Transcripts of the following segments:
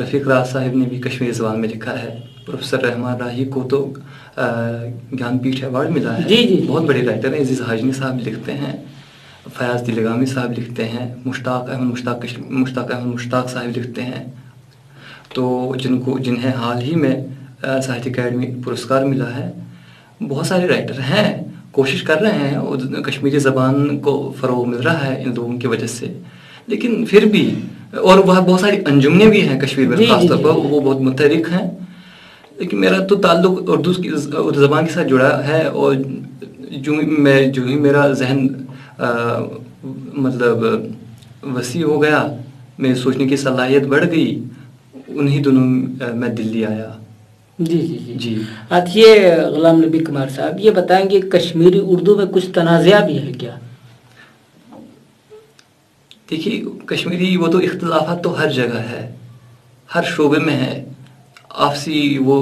رفیق راز صاحب نے بھی کشمیری زبان میں لکھا ہے. پروفیسر رحمان راہی کو تو گیان پیٹھ ایوارڈ ملا ہے. جی جی بہت بڑے رائٹر ہیں. عزیز حاجنی صاحب لکھتے ہیں, فیاض دلگامی صاحب لکھتے ہیں, مشتاق احمد مشتاق صاحب لکھتے ہیں. تو جنہیں حال ہی میں ساہتیہ اکیڈمی پرسکار ملا ہے. بہت سارے رائٹر ہیں, کوشش کر رہے ہیں, اور کشمیری زبان کو فروغ مل رہا ہے ان لوگوں کی وجہ سے. لیکن پھر بھی, اور وہاں بہت ساری انجمنیں بھی ہیں کشمیر میں, خاص طور پر وہ بہت متحرک ہیں. لیکن میرا تو تعلق اردو زبان کے ساتھ جڑا ہے, اور جو ہی میرا ذہن مطلب وسیع ہو گیا, میری سوچنے کی صلاحیت بڑھ گئی, انہی دنوں میں دلی آیا. جی. یہ غلام نبی کمار صاحب یہ بتائیں گے کشمیری اردو میں کچھ تنازعہ بھی ہے کیا؟ دیکھیے کشمیری وہ تو اختلافات تو ہر جگہ ہے, ہر شعبے میں ہے. آپسی وہ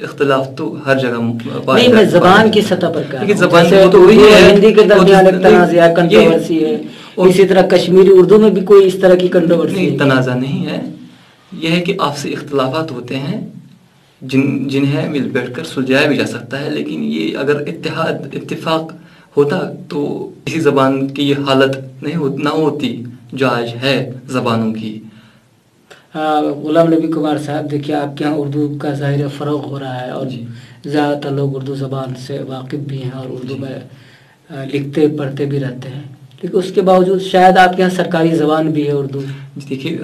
اختلاف تو ہر جگہ نہیں, میں زبان کی سطح پر کہا ہوں. زبان وہ تو وہی ہے, ہندی کے درمیان ایک تنازعہ کنٹروورسی ہے, اسی طرح کشمیری اردو میں بھی کوئی اس طرح کی کنٹروورسی نہیں. تنازع نہیں ہے, یہ ہے کہ آپسی اختلافات ہوتے ہیں جنہیں مل بیٹھ کر سلجھایا بھی جا سکتا ہے. لیکن یہ اگر اتفاق ہوتا تو کسی زبان کی یہ حالت نہ ہوتی جو آج ہے زبانوں کی. غلام نبی کمار صاحب دیکھیے آپ کے یہاں اردو کا ظاہر فروغ ہو رہا ہے, اور زیادہ تر لوگ اردو زبان سے واقف بھی ہیں اور اردو میں لکھتے پڑھتے بھی رہتے ہیں. لیکن اس کے باوجود شاید آپ کے یہاں سرکاری زبان بھی ہے اردو. دیکھیے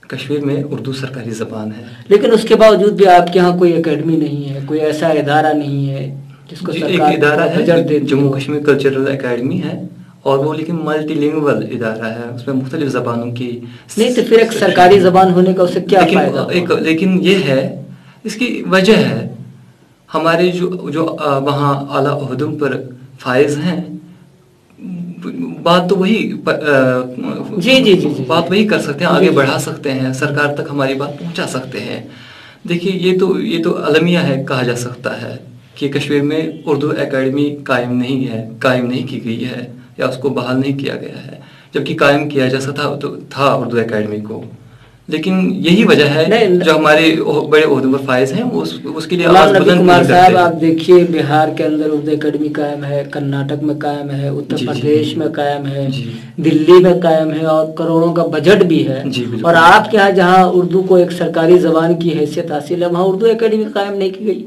کشمیر میں اردو سرکاری زبان ہے, لیکن اس کے باوجود بھی آپ کے یہاں کوئی اکیڈمی نہیں ہے, کوئی ایسا ادارہ نہیں ہے جس کو ایک ادارہ ہے, جموں کشمیر کلچرل اکیڈمی ہے, اور وہ لیکن ملٹی لینگویل ادارہ ہے, اس میں مختلف زبانوں کی. نہیں تو پھر ایک سرکاری زبان ہونے کا اسے کیا فائدہ؟ لیکن یہ ہے, اس کی وجہ ہے ہمارے جو وہاں اعلیٰ عہدوں پر فائز ہیں, بات تو وہی بات وہی کر سکتے ہیں, آگے بڑھا سکتے ہیں, سرکار تک ہماری بات پہنچا سکتے ہیں. دیکھیے یہ تو المیہ ہے, کہا جا سکتا ہے کہ کشمیر میں اردو اکیڈمی قائم نہیں کی گئی ہے, یا اس کو بحال نہیں کیا گیا ہے, جبکہ قائم کیا جا سکتا تھا اردو اکیڈمی کو. لیکن یہی وجہ ہے جو ہمارے بڑے عہدوں پر فائز ہیں اس کے لیے آواز بلند نہیں کرتے. آپ دیکھیے بہار کے اندر اردو اکیڈمی قائم ہے, کرناٹک میں قائم ہے, اتر پردیش میں قائم ہے, دلی میں قائم ہے, اور کروڑوں کا بجٹ بھی ہے. اور آپ کے یہاں جہاں اردو کو ایک سرکاری زبان کی حیثیت حاصل ہے, وہاں اردو اکیڈمی قائم نہیں کی گئی.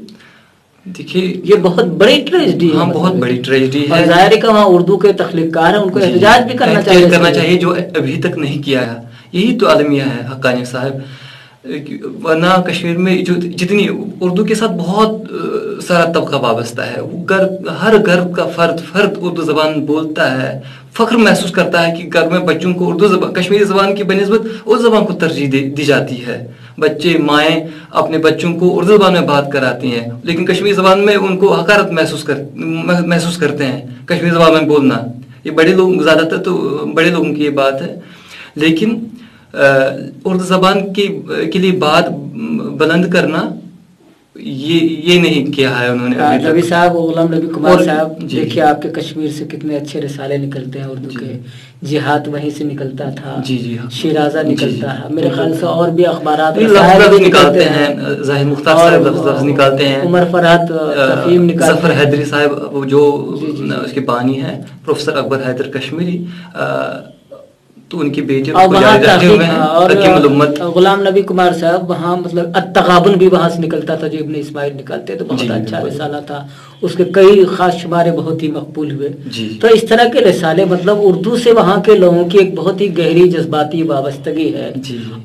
دیکھیے یہ بہت بڑی ٹریجڈی ہے. ہاں, بہت بڑی ٹریجڈی ہے. ظاہر ہے کہ وہاں اردو کے تخلیقکار ہیں, ان کو احتجاج بھی کرنا چاہیے جو ابھی تک نہیں کیا ہے. یہی تو المیہ ہے حقانی صاحب, ورنہ کشمیر میں جو جتنی اردو کے ساتھ بہت سارا طبقہ وابستہ ہے, ہر گھر کا فرد اردو زبان بولتا ہے, فخر محسوس کرتا ہے کہ گھر میں بچوں کو کشمیری زبان کی بنسبت اردو زبان کو ترجیح دی جاتی ہے. بچے مائیں اپنے بچوں کو اردو زبان میں بات کراتی ہیں, لیکن کشمیری زبان میں ان کو حقارت محسوس کرتے ہیں کشمیری زبان میں بولنا. یہ بڑے لوگ, زیادہ تر تو بڑے لوگوں کی یہ بات ہے. لیکن اردو زبان کے لیے بات بلند کرنا یہ نہیں کیا ہے انہوں نے. نبی صاحب, غلام نبی کمار صاحب, دیکھیے آپ کے کشمیر سے کتنے اچھے رسالے نکلتے ہیں اردو کے. جہاد وہیں سے نکلتا تھا, شیرازہ نکلتا ہے, میرے خیال سے اور بھی اخبارات نکالتے ہیں, ظاہر مختار صاحب لفظ نکالتے ہیں, عمر فرحت تفہیم نکالتے ہیں, ظفر حیدری صاحب جو اس کے بانی ہیں, پروفیسر اکبر حیدر کشمیری, تو ان کی بیٹے غلام نبی کمار صاحب وہاں مطلب التغابن بھی وہاں سے نکلتا تھا, جو ابن اسماعیل نکالتے تو بہت اچھا رسالہ تھا, اس کے کئی خاص شمارے بہت ہی مقبول ہوئے. تو اس طرح کے رسالے مطلب اردو سے وہاں کے لوگوں کی ایک بہت ہی گہری جذباتی وابستگی ہے.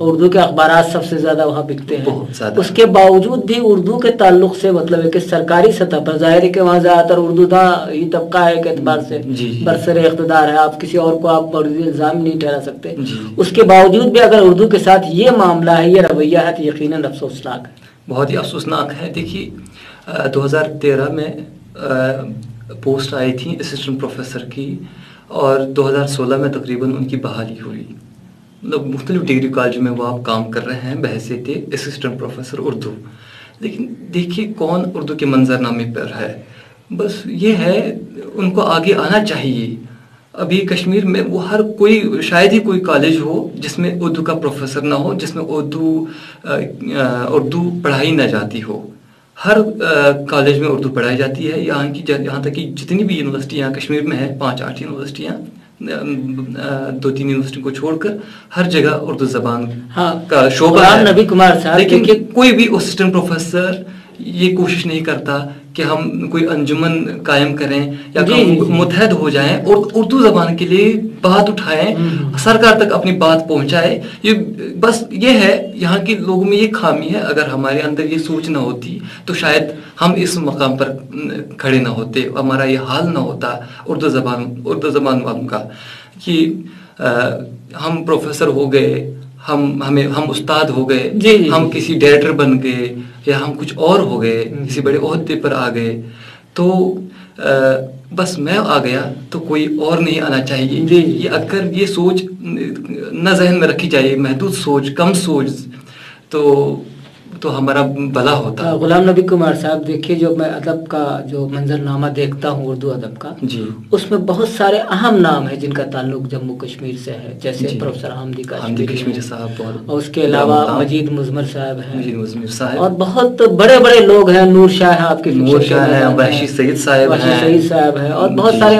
اردو کے اخبارات سب سے زیادہ وہاں بکتے ہیں. اس کے باوجود بھی اردو کے تعلق سے مطلب ہے کہ سرکاری سطح پر ظاہر ہے کہ وہاں زیادہ تر اردو دا ہی طبقہ ہے کے اعتبار سے برسر اقتدار ہے, آپ کسی اور کو آپ الزام نہیں ٹھہرا سکتے. اس کے باوجود بھی اگر اردو کے ساتھ یہ معاملہ ہے, یہ رویہ ہے, تو یقیناً افسوسناک ہے, بہت ہی افسوسناک ہے. دیکھیے 2013 میں پوسٹ آئی تھی اسسٹنٹ پروفیسر کی, اور 2016 میں تقریباً ان کی بحالی ہوئی. مطلب مختلف ڈگری کالج میں وہ آپ کام کر رہے ہیں بحیثیت اسسٹنٹ پروفیسر اردو. لیکن دیکھیے کون اردو کے منظر نامے پر ہے, بس یہ ہے ان کو آگے آنا چاہیے. ابھی کشمیر میں وہ ہر کوئی شاید ہی کوئی کالج ہو جس میں اردو کا پروفیسر نہ ہو، جس میں اردو پڑھائی نہ جاتی ہو. ہر کالج میں اردو پڑھائی جاتی ہے. یہاں تک کہ جتنی بھی یونیورسٹیاں کشمیر میں ہیں، 5-8 یونیورسٹیاں، 2-3 یونیورسٹی کو چھوڑ کر ہر جگہ اردو زبان کا شعبہ ہے. نبی کمار صاحب، لیکن کوئی بھی اسسٹنٹ پروفیسر یہ کوشش نہیں کرتا کہ ہم کوئی انجمن قائم کریں یا متحد ہو جائیں اور اردو زبان کے لیے بات اٹھائیں، سرکار تک اپنی بات پہنچائے. بس یہ ہے یہاں کے لوگوں میں یہ خامی ہے. اگر ہمارے اندر یہ سوچ نہ ہوتی تو شاید ہم اس مقام پر کھڑے نہ ہوتے، ہمارا یہ حال نہ ہوتا اردو زبان والوں کا کہ ہم پروفیسر ہو گئے، ہم استاد ہو گئے، ہم کسی ڈائریکٹر بن گئے یا ہم کچھ اور ہو گئے، کسی بڑے عہدے پر آ گئے تو بس میں آ گیا تو کوئی اور نہیں آنا چاہیے. یہ اگر یہ سوچ نہ ذہن میں رکھی جائے، محدود سوچ، کم سوچ، تو ہمارا بھلا ہوتا. غلام نبی کمار صاحب، دیکھیے جو میں ادب کا جو منظر نامہ دیکھتا ہوں اردو ادب کا، اس میں بہت سارے اہم نام ہیں جن کا تعلق جموں کشمیر سے ہے، جیسے پروفیسر حامدی کشمیری صاحب، اور اس کے علاوہ مجید مزمر صاحب ہیں، اور بہت بڑے بڑے لوگ ہیں. نور شاہ ہیں، آپ کے نور شاہ ہیں، وحشی سعید صاحب ہیں، اور بہت سارے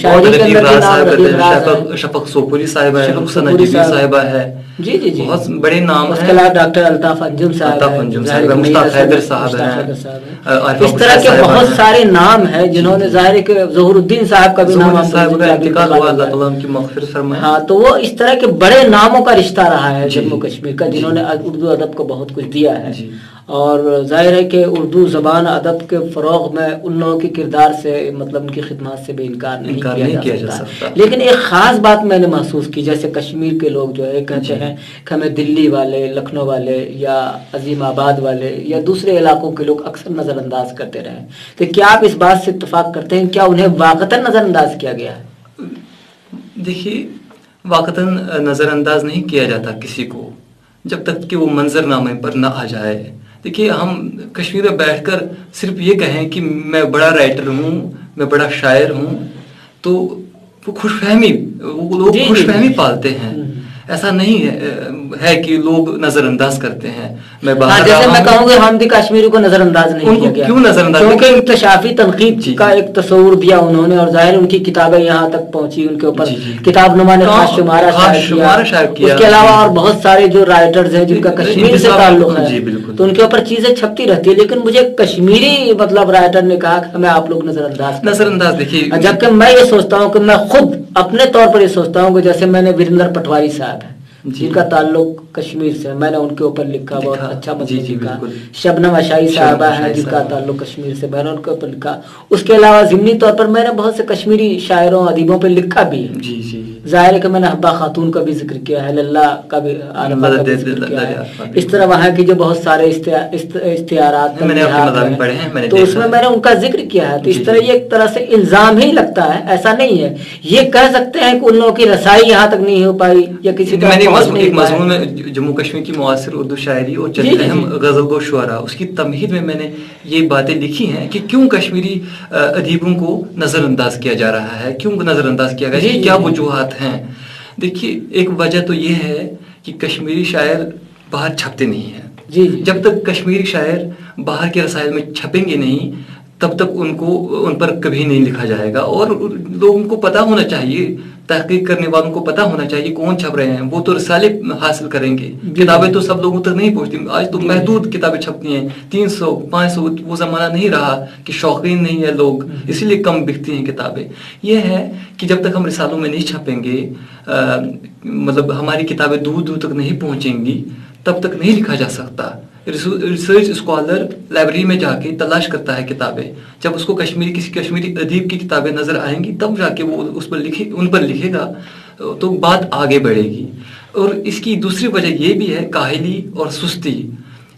شاعری کے اندر بھی نام رفیق راز ہیں، شفق سوپوری صاحبہ ہے، رخسانہ جبی صاحبہ ہے. جی بہت بڑے نام ہیں. اس کے علاوہ ڈاکٹر الطاف انجم صاحب، مشتاق حیدر صاحب ہیں، اس طرح کے بہت سارے نام ہیں جنہوں نے ظاہر ہے کہ ظہور الدین صاحب کا بھی نام انتقال ہوا، اللہ تعالیٰ ان کی مغفرت فرمائے. ہاں، تو وہ اس طرح کے بڑے ناموں کا رشتہ رہا ہے جموں کشمیر کا، جنہوں نے اردو ادب کو بہت کچھ دیا ہے. اور ظاہر ہے کہ اردو زبان ادب کے فروغ میں ان لوگوں کی کردار سے، مطلب ان کی خدمات سے بھی انکار نہیں کیا جا سکتا. لیکن ایک خاص بات میں نے محسوس کی، جیسے کشمیر کے لوگ جو ہے کہتے ہیں کہ ہمیں دلی والے، لکھنؤ والے یا عظیم آباد والے یا دوسرے علاقوں کے لوگ اکثر نظر انداز کرتے رہے. تو کیا آپ اس بات سے اتفاق کرتے ہیں؟ کیا انہیں واقعتاً نظر انداز کیا گیا ہے؟ دیکھیے، واقعتاً نظر انداز نہیں کیا جاتا کسی کو جب تک کہ وہ منظر نامے پر نہ آ جائے. دیکھیے، ہم کشمیر میں بیٹھ کر صرف یہ کہیں کہ میں بڑا رائٹر ہوں، میں بڑا شاعر ہوں، تو وہ خوش فہمی پالتے ہیں. ایسا نہیں ہے کہ لوگ نظر انداز کرتے ہیں. میں جیسے میں کہوں گا حامدی کشمیری کو نظر انداز نہیں کیا گیا. کیوں نظر انداز؟ کیونکہ انکشافی تنقید کا ایک تصور دیا انہوں نے، اور ظاہر ان کی کتابیں یہاں تک پہنچی، ان کے اوپر کتاب نما نے خاص شمارہ شائع کیا. اس کے علاوہ اور بہت سارے جو رائٹرز ہیں جن کا کشمیر سے تعلق ہے، تو ان کے اوپر چیزیں چھپتی رہتی ہے. لیکن مجھے کشمیری مطلب رائٹر نے کہا کہ ہمیں آپ لوگ نظر انداز دیکھیے، جبکہ میں یہ سوچتا ہوں کہ میں خود اپنے طور پر یہ سوچتا ہوں کہ جیسے میں نے وریندر پٹواری صاحب ہیں جن کا تعلق کشمیر سے، میں نے ان کے اوپر لکھا، بہت اچھا مضمون لکھا. شبنم اشائی صاحبہ ہیں جن کا تعلق کشمیر سے، میں نے ان کے اوپر لکھا. اس کے علاوہ ضمنی طور پر میں نے بہت سے کشمیری شاعروں ادیبوں پہ لکھا بھی ہے. ظاہر ہے کہ میں نے حبہ خاتون کا بھی ذکر کیا ہے، اللہ کا بھی ذکر کیا ہے. اس طرح وہاں کی جو بہت سارے اشتہارات تو اس میں نے ان کا ذکر کیا ہے. تو اس طرح یہ ایک طرح سے الزام ہی لگتا ہے، ایسا نہیں ہے. یہ کہہ سکتے ہیں کہ ان لوگوں کی رسائی یہاں تک نہیں ہو پائی یا کسی ایک مضمون میں جموں کشمیر کی معاصر اردو شاعری اور چند اہم غزل گو شعراء، اس کی تمہید میں نے یہ باتیں لکھی ہیں کہ کیوں کشمیری ادیبوں کو نظر انداز کیا جا رہا ہے، کیوں نظر انداز کیا گیا ہے، کیا وجوہات ہیں. دیکھیے، ایک وجہ تو یہ ہے کہ کشمیری شاعر باہر چھپتے نہیں ہیں. جب تک کشمیری شاعر باہر کے رسائل میں چھپیں گے نہیں، تب تک ان پر کبھی نہیں لکھا جائے گا. اور لوگوں کو پتہ ہونا چاہیے، تحقیق کرنے والوں کو پتہ ہونا چاہیے کون چھپ رہے ہیں. وہ تو رسالے حاصل کریں گے، کتابیں تو سب لوگوں تک نہیں پہنچتی. آج تو محدود کتابیں چھپتی ہیں، 300-500. وہ زمانہ نہیں رہا کہ شوقین نہیں ہے لوگ، اسی لیے کم بکتی ہیں کتابیں. یہ ہے کہ جب تک ہم رسالوں میں نہیں چھپیں گے، مطلب ہماری کتابیں دور دور تک نہیں پہنچیں گی، تب تک نہیں لکھا جا سکتا. ریسرچ اسکالر لائبریری میں جا کے تلاش کرتا ہے کتابیں. جب اس کو کسی کشمیری ادیب کی کتابیں نظر آئیں گی، تب جا کے وہ ان پر لکھے گا، تو بات آگے بڑھے گی. اور اس کی دوسری وجہ یہ بھی ہے کاہلی اور سستی.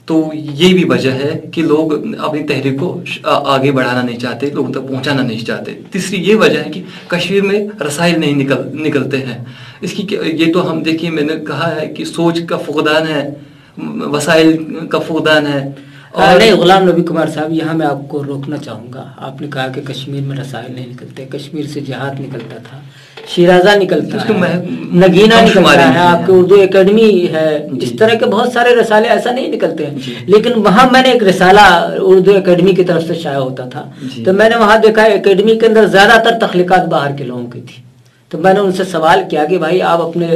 تو یہ بھی وجہ ہے کہ لوگ اپنی تحریک کو آگے بڑھانا نہیں چاہتے، لوگوں تک پہنچانا نہیں چاہتے. تیسری یہ وجہ ہے کہ کشمیر میں رسائل نہیں نکلتے ہیں. اس کی یہ تو ہم دیکھیے، میں نے کہا ہے کہ سوچ کا فقدان ہے، وسائل کا فقدان ہے. نہیں غلام نبی کمار صاحب، یہاں میں آپ کو روکنا چاہوں گا. آپ نے کہا کہ کشمیر میں رسائل نہیں نکلتے. کشمیر سے جہاد نکلتا تھا، شیرازہ نکلتا ہے، نگینہ نکلتا ہے، آپ کے اردو اکیڈمی ہے. اس طرح کے بہت سارے رسالے ایسا نہیں نکلتے ہیں. لیکن وہاں میں نے ایک رسالہ اردو اکیڈمی کی طرف سے شائع ہوتا تھا، تو میں نے وہاں دیکھا اکیڈمی کے اندر زیادہ تر تخلیقات باہر کے لوگوں کی تھی. تو میں نے ان سے سوال کیا کہ بھائی آپ اپنے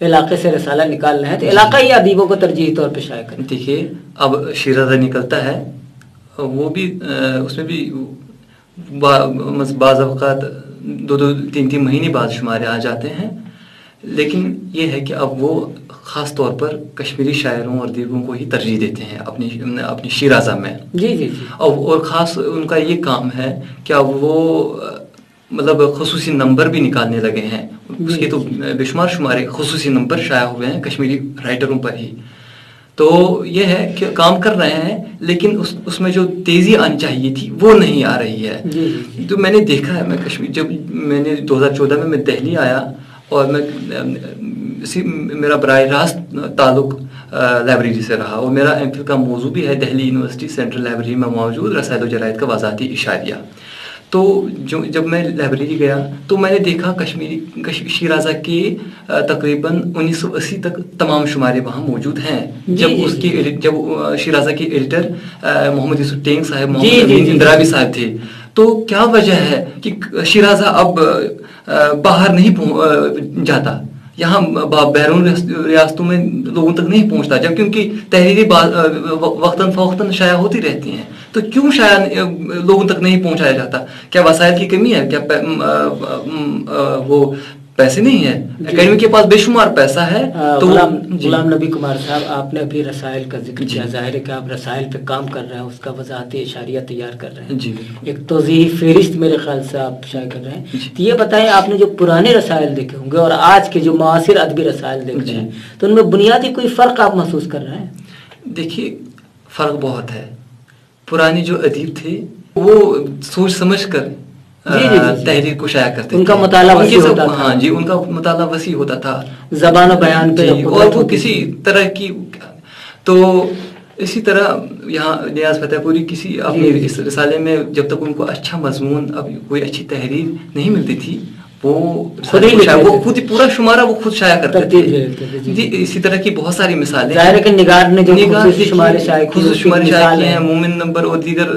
علاقے سے رسالہ نکال رہے ہیں تو علاقائی ادیبوں کو ترجیحی طور پہ شائع کریں. دیکھیے اب شیرازہ نکلتا ہے، وہ بھی اس میں بھی بعض اوقات 2-3 مہینے بعد شمارے آ جاتے ہیں. لیکن یہ ہے کہ اب وہ خاص طور پر کشمیری شاعروں اور ادیبوں کو ہی ترجیح دیتے ہیں اپنی شیرازہ میں. جی جی جی. اور خاص ان کا یہ کام ہے کہ اب وہ مطلب خصوصی نمبر بھی نکالنے لگے ہیں. اس کے تو بے شمار شمارے خصوصی نمبر شائع ہوئے ہیں کشمیری رائٹروں پر ہی. تو یہ ہے کہ کام کر رہے ہیں، لیکن اس میں جو تیزی آنی چاہیے تھی وہ نہیں آ رہی ہے. تو میں نے دیکھا ہے، میں کشمیر جب میں نے 2014 میں دہلی آیا اور میرا براہ راست تعلق لائبریری سے رہا، اور میرا ایم فل کا موضوع بھی ہے دہلی یونیورسٹی سینٹرل لائبریری میں موجود رسائل و جرائد کا وضاحتی اشاریہ. تو جب میں لائبریری گیا تو میں نے دیکھا شیرازہ کے تقریباً 1980 تک تمام شمارے وہاں موجود ہیں. جب شیرازہ کے ایڈیٹر محمد یوسف ٹینگ صاحب، محمد امین اندرابی صاحب تھے. تو کیا وجہ ہے کہ شیرازہ اب باہر نہیں جاتا، یہاں بیرون ریاستوں میں لوگوں تک نہیں پہنچتا، جبکہ ان کی تحریری وقتاً فوقتاً شائع ہوتی رہتی ہیں. تو کیوں شائع لوگوں تک نہیں پہنچایا جاتا؟ کیا وسائل کی کمی ہے؟ کیا وہ پیسے نہیں ہیں؟ اکیڈمی کے پاس بے شمار پیسہ ہے. تو غلام نبی کمار صاحب، آپ نے ابھی رسائل کا ذکر کیا. ظاہر ہے کہ آپ رسائل پہ کام کر رہے ہیں، اس کا وضاحتی اشاریہ تیار کر رہے ہیں. ایک توضیحی فہرست میرے خیال سے آپ شائع کر رہے ہیں. تو یہ بتائیں، آپ نے جو پرانے رسائل دیکھے ہوں گے اور آج کے جو معاصر ادبی رسائل دیکھ رہے ہیں، تو ان میں بنیادی کوئی فرق آپ محسوس کر رہے ہیں؟ دیکھیے فرق بہت ہے. پرانے جو ادیب تھے وہ سوچ سمجھ کر تحریر کو شائع کرتے، ان کا مطالعہ وسیع ہوتا تھا. ہاں جی، ان کا مطالعہ وسیع ہوتا تھا، زبان و بیان پہ اور وہ کسی طرح کی. تو اسی طرح یہاں نیاز فتح پوری اپنے اس رسالے میں جب تک ان کو اچھا مضمون، اب کوئی اچھی تحریر نہیں ملتی تھی، وہ خود ہی پورا شمارہ وہ خود شائع کرتے تھے. جی اسی طرح کی بہت ساری مثالیں. ظاہر ہے کہ نگار نے جو خصوصی شمارے شائع کیے ہیں، مومن نمبر اور دیگر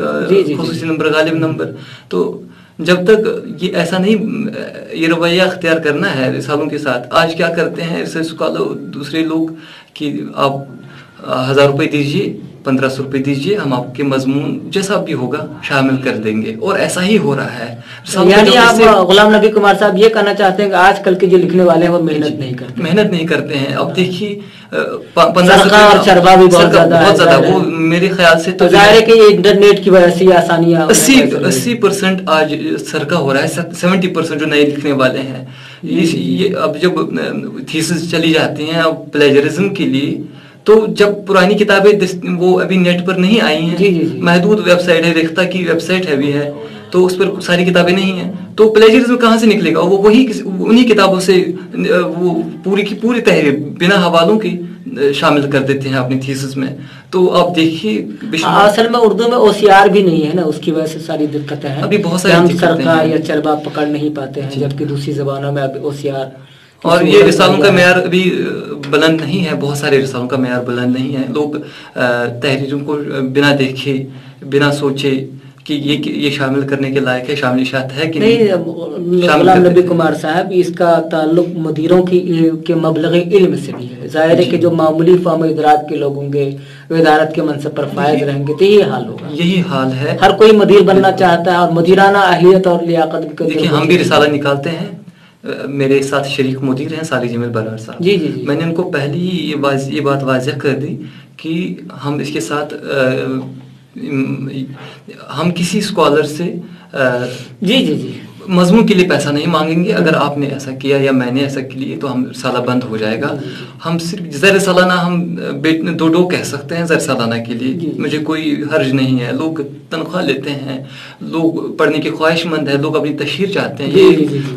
خصوصی نمبر، غالب نمبر. تو جب تک یہ ایسا نہیں، یہ رویہ اختیار کرنا ہے رسالوں کے ساتھ. آج کیا کرتے ہیں دوسرے لوگ کہ آپ 1000 روپے دیجئے، 1500 روپے دیجئے، ہم آپ کے مضمون جیسا بھی ہوگا شامل کر دیں گے. اور ایسا ہی ہو رہا ہے. یعنی آپ غلام نبی کمار صاحب یہ کہنا چاہتے ہیں کہ آج کل کے جو لکھنے والے ہیں وہ محنت نہیں کرتے ہیں. اب دیکھیے 1500 اور چربا بھی بہت زیادہ وہ میرے خیال سے تو ظاہر ہے کہ یہ انٹرنیٹ کی وجہ سے آسانیاں 80% آج سرکا ہو رہا ہے. 70% جو نئے لکھنے والے ہیں، یہ اب جب تھیسز چلی جاتی ہیں اب پلیجرزم کے لیے، تو جب پرانی کتابیں وہ ابھی نیٹ پر نہیں آئی ہیں، محدود ویب سائٹ ہے، ریختہ کی ویب سائٹ ہے بھی ہے، تو اس پر ساری کتابیں نہیں ہیں. تو پلیجرزم کہاں سے نکلے گا؟ وہ انہی کتابوں سے وہ پوری کی پوری تحریر بنا حوالوں کی شامل کر دیتے ہیں اپنی تھیسس میں. تو آپ دیکھیے اصل میں اردو میں OCR بھی نہیں ہے نا، اس کی وجہ سے ساری دقتیں ہیں. ابھی بہت ساری ہم سرقہ یا چربا پکڑ نہیں پاتے ہیں، جبکہ دوسری زبانوں میں اب OCR. اور یہ رسالوں کا معیار ابھی بلند نہیں ہے، بہت سارے رسالوں کا معیار بلند نہیں ہے. لوگ تحریروں کو بنا دیکھے، بنا سوچے کہ یہ شامل کرنے کے لائق ہے، شامل اشاعت ہے کہ نہیں. غلام نبی کمار صاحب، اس کا تعلق مدیروں کے مبلغ علم سے بھی ہے. ظاہر ہے کہ جو معمولی فہم و ادراک کے لوگ ہوں گے، ادارت کے منصب پر فائز رہیں گے، تو یہی حال ہوگا. یہی حال ہے. ہر کوئی مدیر بننا چاہتا ہے، اور مدیرانہ اہلیت اور لیاقت. دیکھیے ہم بھی رسالہ نکالتے ہیں. میرے ساتھ شریک مدیر ہیں صالح جمیل برار صاحب. جی. میں نے ان کو پہلی یہ بات واضح کر دی کہ ہم اس کے ساتھ ہم کسی اسکالر سے مضمون کے لیے پیسہ نہیں مانگیں گے. اگر آپ نے ایسا کیا یا میں نے ایسا کیا تو ہم رسالہ بند ہو جائے گا. ہم صرف زر سالانہ ہم 2 کہہ سکتے ہیں زر سالانہ کے لیے. مجھے کوئی حرج نہیں ہے. لوگ تنخواہ لیتے ہیں، لوگ پڑھنے کے خواہش مند ہیں، لوگ اپنی تشہیر چاہتے ہیں.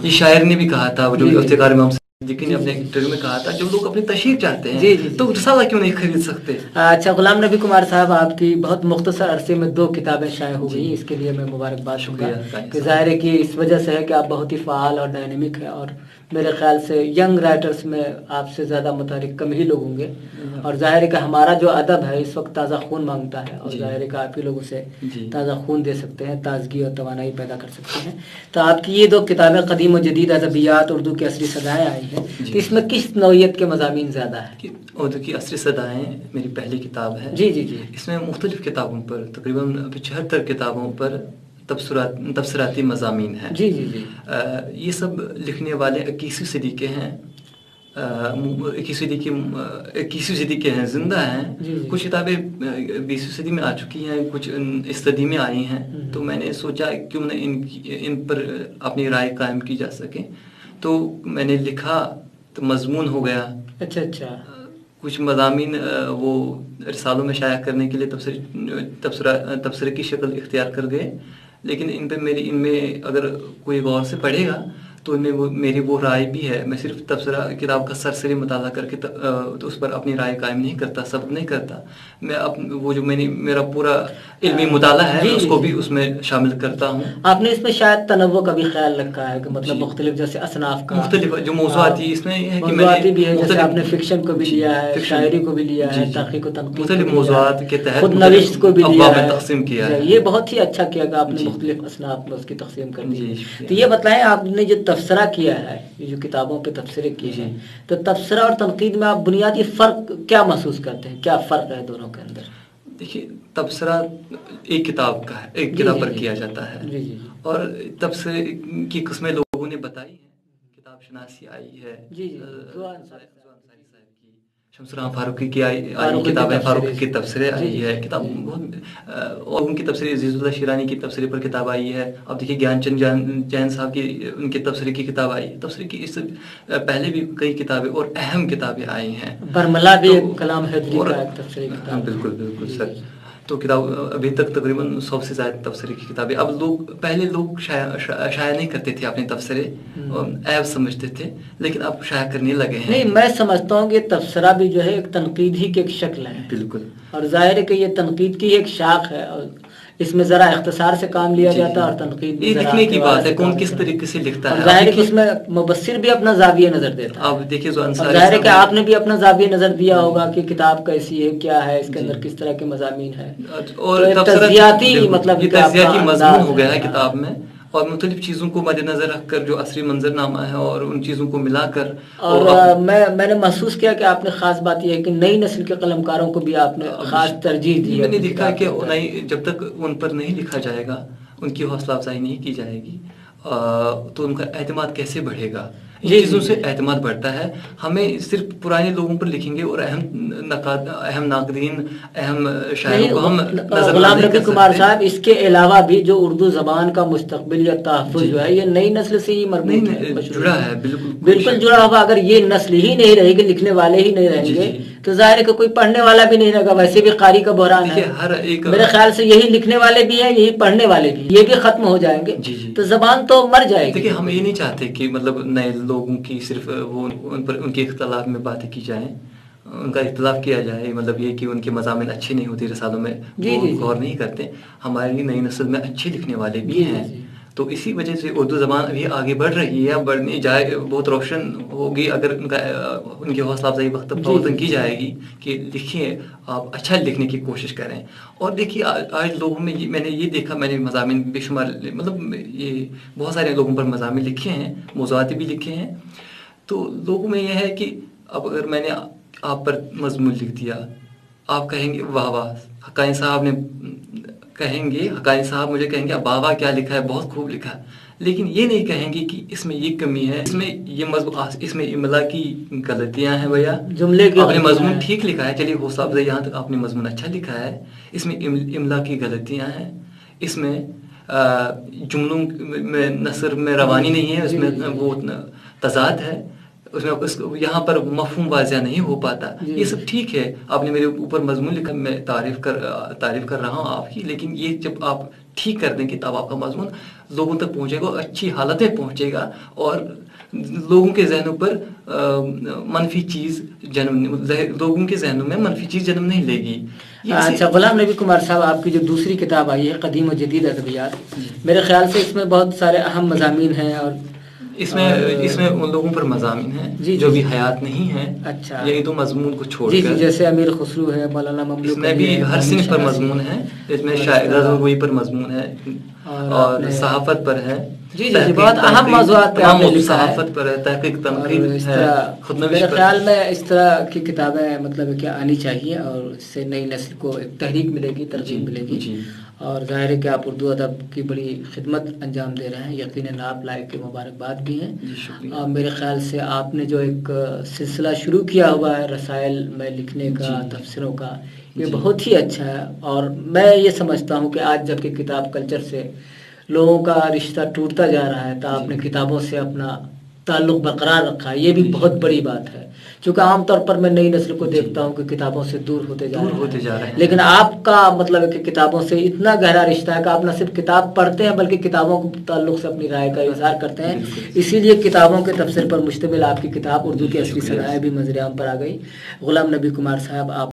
یہ شاعر نے بھی کہا تھا جو افتخار امام لیکن اپنے انٹرویو میں کہا تھا جو لوگ اپنی تشہیر چاہتے ہیں جی جی تو رسالہ کیوں نہیں خرید سکتے. اچھا غلام نبی کمار صاحب، آپ کی بہت مختصر عرصے میں 2 کتابیں شائع ہو گئی، اس کے لیے میں مبارکباد دوں گا کہ ظاہر ہے کہ اس وجہ سے ہے کہ آپ بہت ہی فعال اور ڈائنمک ہیں، اور میرے خیال سے ینگ رائٹرز میں آپ سے زیادہ متحرک کم ہی لوگ ہوں گے، اور ظاہر ہے کہ ہمارا جو ادب ہے اس وقت تازہ خون مانگتا ہے، اور ظاہر ہے کہ آپ ہی لوگ اسے تازہ خون دے سکتے ہیں، تازگی اور توانائی پیدا کر سکتے ہیں. تو آپ کی یہ 2 کتابیں قدیم و جدید ادبیات اردو کی عصری صدائیں آئی ہیں، تو اس میں کس نوعیت کے مضامین زیادہ ہیں؟ اردو کی عصری صدائیں میری پہلی کتاب ہے. جی جی جی. اس میں مختلف کتابوں پر تقریباً 75 کتابوں پر تبصراتی مضامین ہیں. جی جی جی. یہ سب لکھنے والے 21ویں صدی کے ہیں، 21ویں صدی کے ہیں، زندہ ہیں. کچھ کتابیں 20ویں صدی میں آ چکی ہیں، کچھ اس صدی میں آئی ہیں. تو میں نے سوچا کیوں نہ ان پر اپنی رائے قائم کی جا سکے، تو میں نے لکھا تو مضمون ہو گیا. اچھا اچھا. کچھ مضامین وہ رسالوں میں شائع کرنے کے لیے تبصرے کی شکل اختیار کر گئے، لیکن ان میں اگر کوئی غور سے پڑھے گا تو ان میں میری وہ رائے بھی ہے. میں صرف کتاب کا سرسری مطالعہ کر کے تو اس پر اپنی رائے قائم نہیں کرتا، سبق نہیں کرتا. میں وہ جو میرا پورا علمی مطالعہ ہے اس کو بھی اس میں شامل کرتا ہوں. آپ نے اس میں شاید تنوع کا بھی خیال رکھا ہے کہ مطلب مختلف جیسے اصناف کا مختلف جو موضوعاتی اس میں یہ ہے کہ موضوعاتی بھی ہے، جیسے آپ نے فکشن کو بھی لیا ہے، شاعری کو بھی لیا ہے، تحقیق و تنقید مختلف موضوعات کے تحت خود نوشت کو بھی لیا ہے، تقسیم کیا ہے. یہ بہت ہی اچھا کیا کہ آپ نے مختلف اصناف میں اس کی تقسیم کر دی. تو یہ بتائیں آپ نے جو تبصرہ کیا ہے، یہ جو کتابوں پہ تبصرے کیے ہیں، تو تبصرہ اور تنقید میں آپ بنیادی فرق کیا محسوس کرتے ہیں؟ کیا فرق ہے دونوں کے اندر؟ دیکھیے، تبصرہ ایک کتاب کا ہے، ایک کتاب پر کیا جاتا ہے، اور تبصرے کی قسمیں لوگوں نے بتائی ہیں. کتاب شناسی آئی ہے، شمس الرحمن فاروقی کی آئی کتاب ہے، فاروقی کی تبصرے آئی ہے کتاب بہت، اور ان کی تبصرے عزیز اللہ شیرانی کی تبصرے پر کتاب آئی ہے. اب دیکھیے گیان چند جین صاحب کی ان کے تبصرے کی کتاب آئی ہے. تبصرے کی اس پہلے بھی کئی کتابیں اور اہم کتابیں آئی ہیں. برملا بھی کلام حیدری کا ایک تبصرے کی کتاب. بالکل بالکل سر. تو کتاب ابھی تک تقریباً 100 سے زیادہ تبصرے کی کتابیں. اب پہلے لوگ شائع نہیں کرتے تھے اپنے تبصرے، عیب سمجھتے تھے، لیکن اب شائع کرنے لگے ہیں. نہیں، میں سمجھتا ہوں کہ تبصرہ بھی جو ہے ایک تنقید ہی کی ایک شکل ہے. بالکل. اور ظاہر ہے کہ یہ تنقید کی ایک شاخ ہے، اور اس میں ذرا اختصار سے کام لیا جاتا ہے، اور تنقید یہ لکھنے کی بات ہے، کون کس طریقے سے لکھتا ہے. ظاہر ہے کہ اس میں مبصر بھی اپنا زاویہ نظر دیتا ہے. آپ دیکھیے ظاہر ہے کہ آپ نے بھی اپنا زاویہ نظر دیا ہوگا کہ کتاب کیسی ہے، کیا ہے، اس کے اندر کس طرح کے مضامین ہیں، اور تجزیاتی مطلب تجزیاتی مضمون ہو گیا ہے کتاب میں، اور مختلف چیزوں کو مد نظر رکھ کر جو عصری منظرنامہ ہے اور ان چیزوں کو ملا کر. اور میں نے محسوس کیا کہ آپ نے خاص بات یہ ہے کہ نئی نسل کے قلمکاروں کو بھی آپ نے خاص ترجیح دی. میں نے دیکھا کہ جب تک ان پر نہیں لکھا جائے گا، ان کی حوصلہ افزائی نہیں کی جائے گی، تو ان کا اعتماد کیسے بڑھے گا. ان چیزوں سے اعتماد بڑھتا ہے. ہمیں صرف پرانے لوگوں پر لکھیں گے اور اہم ناقدین، اہم شاعروں کو ہم غلام نبی کمار صاحب، اس کے علاوہ بھی جو اردو زبان کا مستقبل یا تحفظ جو ہے، یہ نئی نسل سے ہی مربوط ہے، جڑا ہے. بالکل جڑا ہوا. اگر یہ نسل ہی نہیں رہے گی، لکھنے والے ہی نہیں رہیں گے، تو ظاہر ہے کہ کوئی پڑھنے والا بھی نہیں رہے گا. ویسے بھی قاری کا بحران ہے، میرے خیال سے یہی لکھنے والے بھی ہیں، یہی پڑھنے والے بھی، یہ بھی ختم ہو جائیں گے، تو زبان تو مر جائے گی. دیکھیے، ہم یہ نہیں چاہتے کہ مطلب نئے لوگوں کی صرف ان کے اختلاف میں باتیں کی جائیں، ان کا اختلاف کیا جائے. مطلب یہ کہ ان کے مضامین اچھے نہیں ہوتے رسالوں میں، وہ غور نہیں کرتے. ہماری نئی نسل میں اچھے لکھنے والے بھی ہیں. تو اسی وجہ سے اردو زبان ابھی آگے بڑھ رہی ہے، بڑھنے جائے، بہت روشن ہوگی اگر ان کی حوصلہ افزائی وقت فوراً کی جائے گی کہ لکھیے، آپ اچھا لکھنے کی کوشش کریں. اور دیکھیے آج لوگوں میں میں نے یہ دیکھا، میں نے مضامین بے شمار، مطلب یہ بہت سارے لوگوں پر مضامین لکھے ہیں، موضوعاتی بھی لکھے ہیں. تو لوگوں میں یہ ہے کہ اب اگر میں نے آپ پر مضمون لکھ دیا، آپ کہیں گے واہ واہ. حقانی صاحب مجھے کہیں گے واہ واہ کیا لکھا ہے، بہت خوب لکھا ہے. لیکن یہ نہیں کہیں گے کہ اس میں یہ کمی ہے، اس میں املا کی غلطیاں ہیں. بھیا جملے آپ نے مضمون ٹھیک لکھا ہے، چلیے حوصلہ افزائی، یہاں تک آپ نے مضمون اچھا لکھا ہے. اس میں املا کی غلطیاں ہیں، اس میں جملوں میں نثر میں روانی نہیں ہے، اس میں وہ تضاد ہے، اس میں یہاں پر مفہوم واضح نہیں ہو پاتا. یہ سب ٹھیک ہے، آپ نے میرے اوپر مضمون لکھا، میں تعریف کر رہا ہوں آپ کی. لیکن یہ جب آپ ٹھیک کر دیں گے تب آپ کا مضمون لوگوں تک پہنچے گا، اچھی حالت میں پہنچے گا، اور لوگوں کے ذہنوں پر منفی چیز لوگوں کے ذہنوں میں منفی چیز جنم نہیں لے گی. اچھا غلام نبی کمار صاحب، آپ کی جو دوسری کتاب آئی ہے قدیم و جدید ادبیات، میرے خیال سے اس میں بہت سارے اہم مضامین ہیں، اور اس میں ان لوگوں پر مضامین ہیں جو بھی حیات نہیں ہیں. اچھا، یہی تو مضمون کو چھوڑ کر جیسے امیر خسرو ہے، مولانا مملوک، اس میں بھی ہر صنف پر مضمون ہے. اس میں غزل گوئی پر مضمون ہے اور صحافت پر ہے. جی بہت اہم موضوعات پہ آپ نے لکھا ہے. صحافت پر ہے، تحقیق تنقید ہے، خودنوشت. میرے خیال میں اس طرح کی کتابیں مطلب کہ آنی چاہیے، اور اس سے نئی نسل کو ایک تحریک ملے گی، ترغیب ملے گی. اور ظاہر ہے کہ آپ اردو ادب کی بڑی خدمت انجام دے رہے ہیں، یقیناً آپ لائق کے مبارکباد بھی ہیں. اور میرے خیال سے آپ نے جو ایک سلسلہ شروع کیا ہوا ہے رسائل میں لکھنے کا، تفسیروں کا، یہ بہت ہی اچھا ہے. اور میں یہ سمجھتا ہوں کہ آج جب کہ کتاب کلچر سے لوگوں کا رشتہ ٹوٹتا جا رہا ہے، تو آپ نے کتابوں سے اپنا تعلق برقرار رکھا ہے، یہ بھی بہت بڑی بات ہے. چونکہ عام طور پر میں نئی نسل کو دیکھتا ہوں کہ کتابوں سے دور ہوتے جا رہے ہیں، لیکن آپ کا مطلب ہے کہ کتابوں سے اتنا گہرا رشتہ ہے کہ آپ نہ صرف کتاب پڑھتے ہیں بلکہ کتابوں کے تعلق سے اپنی رائے کا اظہار کرتے ہیں. اسی لیے کتابوں کے تفسیر پر مشتمل آپ کی کتاب اردو کی اصلی صنائع بھی منظر عام پر آ گئی. غلام نبی کمار صاحب، آپ